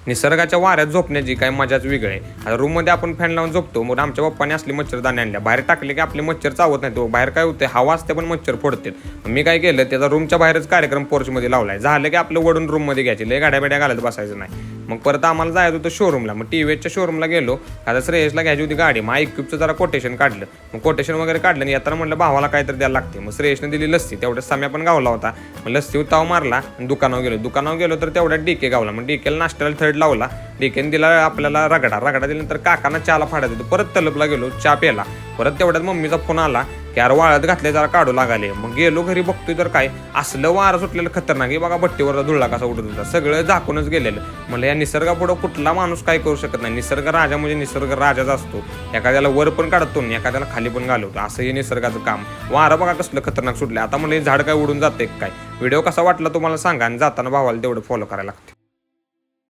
निसर्गाच्या वाऱ्यात झोपण्याची काय मजाच वेगळी आहे. आता रूममध्ये आपण फॅन लावून झोपतो, मग आमच्या पप्पाने असली मच्छरदाणी आणल्या, बाहेर टाकले की आपले मच्छर चावत नाही. तो बाहेर काय होते, हवा असते पण मच्छर फोडते. मी काय केलं, त्याचा रूमच्या बाहेरच कार्यक्रम पोर्चमध्ये लावलाय. झालं की आपलं वडून रूममध्ये घ्यायचे, लय गाड्या बेड्या घालत बसायचं नाही. मग परत आम्हाला जायचं होतं शोरूमला. मग टीव्हीच्या शोरूमला गेलो. आता श्रेयसला घ्यायची होती गाडी. मग IQचं जरा कोटेशन काढलं. मग कोटेशन वगैरे काढलं आणि येताना म्हटलं भावाला काहीतरी द्यायला लागते. मग श्रेयसने दिली लस्सी. तेवढ्या साम्या पण गावला होता. मग लस्सी उताव मारला आणि दुकानावर गेलो तर तेवढ्यात DK गावला. मग DKला नाश्त्याला थर्ड लावला. DKने दिला आपल्याला रगडा दिल्यानंतर काकांना चहाला फाडत होतो. परत तलपला गेलो, चहा प्याला. परत तेवढ्यात मम्मीचा फोन आला की यार वाळत घातले, जरा काढू लागाले. मग गेलो घरी, बघतोय तर काय असलं वारं सुटलेलं खतरनाक. बघा भट्टीवर धुळला कसा उडत होता, सगळं झाकूनच गेलेलं. म्हणलं या निसर्गापुढं कुठला माणूस काय करू शकत नाही. निसर्ग राजा म्हणजे निसर्ग राजाच असतो. एखाद्याला वर पण काढतो आणि एखाद्याला खाली पण घालवतो, असं हे निसर्गाचं काम. वारं बघा कसलं खतरनाक सुटलं. आता म्हणलं झाड काय उडून जाते काय. व्हिडिओ कसा वाटला तुम्हाला सांगा आणि जाताना भावाला तेवढं फॉलो करायला लागते.